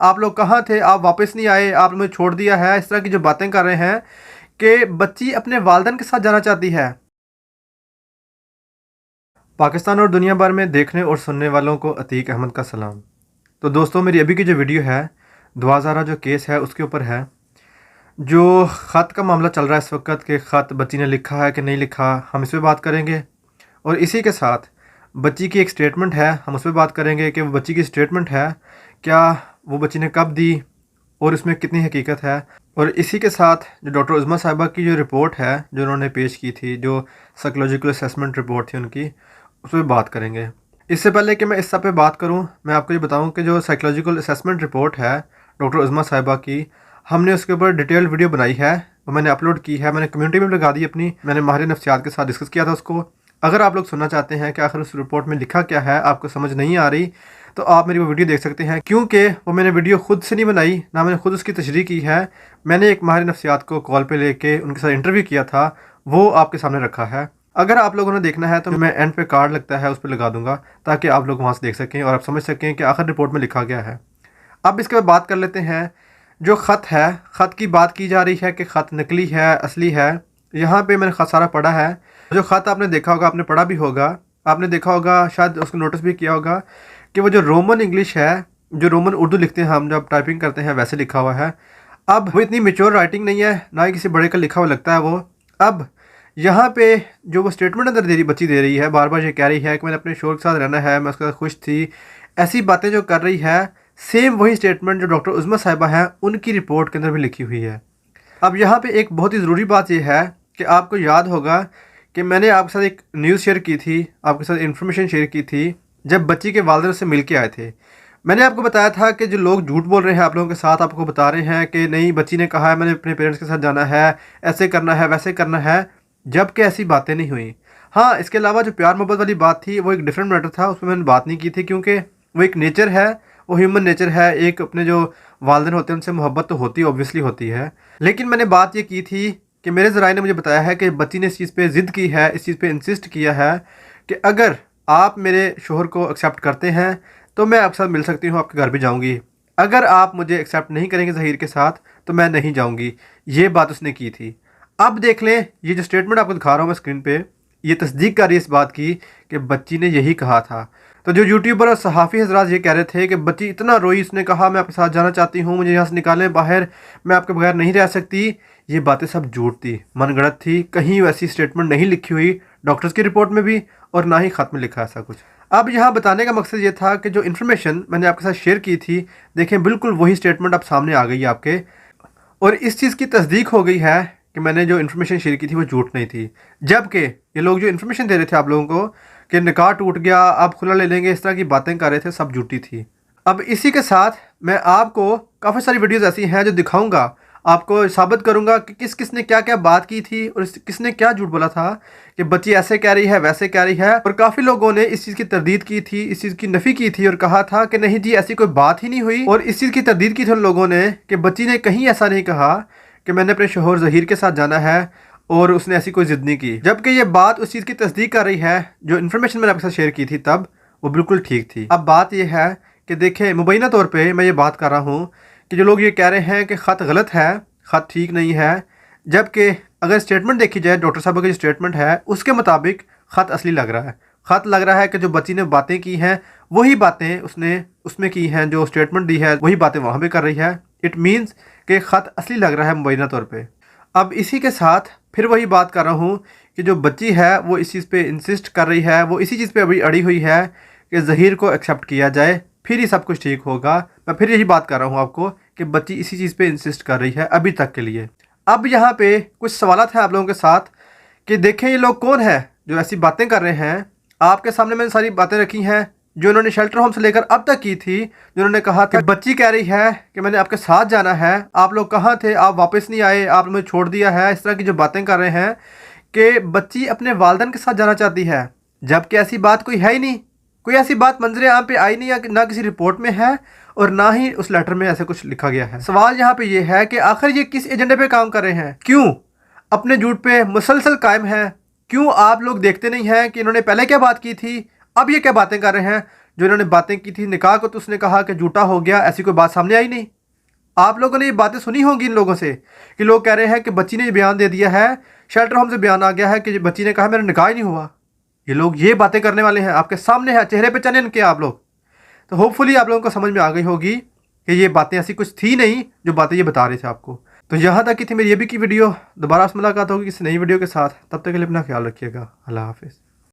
आप लोग कहाँ थे, आप वापस नहीं आए, आप मुझे छोड़ दिया है, इस तरह की जो बातें कर रहे हैं कि बच्ची अपने वालिदैन के साथ जाना चाहती है। पाकिस्तान और दुनिया भर में देखने और सुनने वालों को अतीक अहमद का सलाम। तो दोस्तों, मेरी अभी की जो वीडियो है, दुआज़ारा जो केस है उसके ऊपर है। जो ख़त का मामला चल रहा है इस वक्त कि ख़त बच्ची ने लिखा है कि नहीं लिखा, हम इस पर बात करेंगे। और इसी के साथ बच्ची की एक स्टेटमेंट है, हम उस पर बात करेंगे कि वो बच्ची की स्टेटमेंट है, क्या वो बच्ची ने कब दी और उसमें कितनी हकीकत है। और इसी के साथ जो डॉक्टर उज़्मा साहिबा की जो रिपोर्ट है जो उन्होंने पेश की थी, जो साइकोलॉजिकल असेसमेंट रिपोर्ट थी उनकी, उस पर बात करेंगे। इससे पहले कि मैं इस सब पे बात करूं, मैं आपको ये बताऊं कि जो साइकोलॉजिकल असेसमेंट रिपोर्ट है डॉक्टर उज़्मा साहिबा की, हमने उसके ऊपर डिटेल वीडियो बनाई है, वो मैंने अपलोड की है, मैंने कम्युनिटी में लगा दी अपनी, मैंने माहिर नफ्सियात के साथ डिस्कस किया था उसको। अगर आप लोग सुनना चाहते हैं कि आखिर उस रिपोर्ट में लिखा क्या है, आपको समझ नहीं आ रही, तो आप मेरी वो वीडियो देख सकते हैं, क्योंकि वो मैंने वीडियो खुद से नहीं बनाई, ना मैंने खुद उसकी तशरीह की है। मैंने एक माहिर नफ्सियात को कॉल पे लेके उनके साथ इंटरव्यू किया था, वो आपके सामने रखा है। अगर आप लोगों ने देखना है तो मैं एंड पे कार्ड लगता है उस पर लगा दूंगा, ताकि आप लोग वहाँ से देख सकें और आप समझ सकें कि आखिर रिपोर्ट में लिखा गया है। अब इसके बाद बात कर लेते हैं। जो ख़त है, ख़त की बात की जा रही है कि ख़त नकली है, असली है। यहाँ पे मैंने ख़त सारा पढ़ा है। जो ख़त आपने देखा होगा, आपने पढ़ा भी होगा, आपने देखा होगा, शायद उसको नोटिस भी किया होगा कि वो जो रोमन इंग्लिश है, जो रोमन उर्दू लिखते हैं हम जब टाइपिंग करते हैं, वैसे लिखा हुआ है। अब वो इतनी मेच्योर राइटिंग नहीं है, ना ही किसी बड़े का लिखा हुआ लगता है वो। अब यहाँ पे जो वो स्टेटमेंट अंदर बच्ची दे रही है, बार बार ये कह रही है कि मैंने अपने शोर के साथ रहना है, मैं उसके साथ खुश थी, ऐसी बातें जो कर रही है, सेम वही स्टेटमेंट जो डॉक्टर उज़्मा साहिबा हैं उनकी रिपोर्ट के अंदर भी लिखी हुई है। अब यहाँ पे एक बहुत ही ज़रूरी बात यह है कि आपको याद होगा कि मैंने आपके साथ एक न्यूज़ शेयर की थी, आपके साथ इन्फॉर्मेशन शेयर की थी, जब बच्ची के वालिदैन से मिल के आए थे। मैंने आपको बताया था कि जो लोग झूठ बोल रहे हैं आप लोगों के साथ, आपको बता रहे हैं कि नहीं, बच्ची ने कहा है मैंने अपने पेरेंट्स के साथ जाना है, ऐसे करना है, वैसे करना है, जबकि ऐसी बातें नहीं हुई। हाँ, इसके अलावा जो प्यार मोहब्बत वाली बात थी वो एक डिफरेंट मैटर था, उसमें मैंने बात नहीं की थी, क्योंकि वो एक नेचर है, वो ह्यूमन नेचर है। एक अपने जो वालिदैन होते हैं उनसे मोहब्बत तो होती, ऑब्वियसली होती है। लेकिन मैंने बात ये की थी कि मेरे ज़राए ने मुझे बताया है कि बच्ची ने इस चीज़ पे ज़िद की है, इस चीज़ पे इंसिस्ट किया है कि अगर आप मेरे शोहर को एक्सेप्ट करते हैं तो मैं आपके साथ मिल सकती हूँ, आपके घर भी जाऊँगी। अगर आप मुझे एक्सेप्ट नहीं करेंगे ज़हीर के साथ, तो मैं नहीं जाऊँगी। ये बात उसने की थी। अब देख लें, ये जो स्टेटमेंट आपको दिखा रहा हूँ मैं स्क्रीन पे, ये तस्दीक कर रही है इस बात की कि बच्ची ने यही कहा था। तो जो यूट्यूबर और सहाफ़ी हज़रात ये कह रहे थे कि बच्ची इतना रोई, उसने कहा मैं आपके साथ जाना चाहती हूँ, मुझे यहाँ से निकालें बाहर, मैं आपके बगैर नहीं रह सकती, ये बातें सब झूठ थी, मनगढ़ंत थी। कहीं वैसी स्टेटमेंट नहीं लिखी हुई डॉक्टर्स की रिपोर्ट में भी, और ना ही ख़त में लिखा ऐसा कुछ। अब यहाँ बताने का मकसद ये था कि जो इन्फॉर्मेशन मैंने आपके साथ शेयर की थी, देखें बिल्कुल वही स्टेटमेंट अब सामने आ गई है आपके, और इस चीज़ की तस्दीक हो गई है कि मैंने जो इन्फॉर्मेशन शेयर की थी वो झूठ नहीं थी। जबकि ये लोग जो इन्फॉर्मेशन दे रहे थे आप लोगों को कि निकाह टूट गया, आप खुला ले लेंगे, इस तरह की बातें कर रहे थे, सब झूठी थी। अब इसी के साथ मैं आपको काफ़ी सारी वीडियोज़ ऐसी हैं जो दिखाऊंगा, आपको साबित करूंगा कि किस किस ने क्या क्या बात की थी और किसने क्या झूठ बोला था कि बच्ची ऐसे कह रही है, वैसे कह रही है। और काफ़ी लोगों ने इस चीज़ की तरदीद की थी, इस चीज़ की नफ़ी की थी और कहा था कि नहीं जी, ऐसी कोई बात ही नहीं हुई। और इस चीज़ की तरदीद की थी उन लोगों ने कि बच्ची ने कहीं ऐसा नहीं कहा कि मैंने अपने शोहर ज़हीर के साथ जाना है और उसने ऐसी कोई ज़िद नहीं की। जबकि ये बात उस चीज़ की तस्दीक कर रही है जो इन्फॉर्मेशन मैंने आपके साथ शेयर की थी तब, वो बिल्कुल ठीक थी। अब बात यह है कि देखें, मुबैना तौर पे मैं ये बात कर रहा हूँ कि जो लोग ये कह रहे हैं कि ख़त गलत है, ख़त ठीक नहीं है, जबकि अगर स्टेटमेंट देखी जाए, डॉक्टर साहब का जो स्टेटमेंट है उसके मुताबिक ख़त असली लग रहा है। ख़त लग रहा है कि जो बच्ची ने बातें की हैं वही बातें उसने उसमें की हैं, जो स्टेटमेंट दी है वही बातें वहाँ भी कर रही है। इट मीन्स कि ख़त असली लग रहा है मुबैना तौर पे। अब इसी के साथ फिर वही बात कर रहा हूँ कि जो बच्ची है वो इस चीज़ पे इंसिस्ट कर रही है, वो इसी चीज़ पे अभी अड़ी हुई है कि ज़हीर को एक्सेप्ट किया जाए, फिर ही सब कुछ ठीक होगा। मैं फिर यही बात कर रहा हूँ आपको कि बच्ची इसी चीज़ पे इंसिस्ट कर रही है अभी तक के लिए। अब यहाँ पे कुछ सवालात हैं आप लोगों के साथ कि देखें ये लोग कौन है जो ऐसी बातें कर रहे हैं। आपके सामने मैंने सारी बातें रखी हैं जो उन्होंने शेल्टर होम से लेकर अब तक की थी। जिन्होंने कहा था बच्ची कह रही है कि मैंने आपके साथ जाना है, आप लोग कहाँ थे, आप वापस नहीं आए, आपने मुझे छोड़ दिया है, इस तरह की जो बातें कर रहे हैं कि बच्ची अपने वालिदैन के साथ जाना चाहती है, जबकि ऐसी बात कोई है ही नहीं। कोई ऐसी बात मंजरे आम पे आई नहीं, या ना किसी रिपोर्ट में है और ना ही उस लेटर में ऐसा कुछ लिखा गया है। सवाल यहाँ पे ये है कि आखिर ये किस एजेंडे पे काम कर रहे हैं, क्यों अपने झूठ पे मुसलसल कायम है, क्यों आप लोग देखते नहीं हैं कि इन्होंने पहले क्या बात की थी, अब ये क्या बातें कर रहे हैं। जो इन्होंने बातें की थी निकाह को, तो उसने कहा कि झूठा हो गया, ऐसी कोई बात सामने आई नहीं। आप लोगों ने ये बातें सुनी होंगी इन लोगों से कि लोग कह रहे हैं कि बच्ची ने ये बयान दे दिया है, शेल्टर होम से बयान आ गया है कि बच्ची ने कहा मेरा निकाह ही नहीं हुआ। ये लोग ये बातें करने वाले हैं, आपके सामने है, चेहरे पे चने इनके आप लोग। तो होपफुली आप लोगों को समझ में आ गई होगी कि ये बातें ऐसी कुछ थी नहीं जो बातें ये बता रहे थे आपको। तो यहाँ तक की थी मेरी अभी की वीडियो। दोबारा से मुलाकात होगी किसी नई वीडियो के साथ, तब तक के लिए अपना ख्याल रखिएगा। अल्लाह हाफिज़।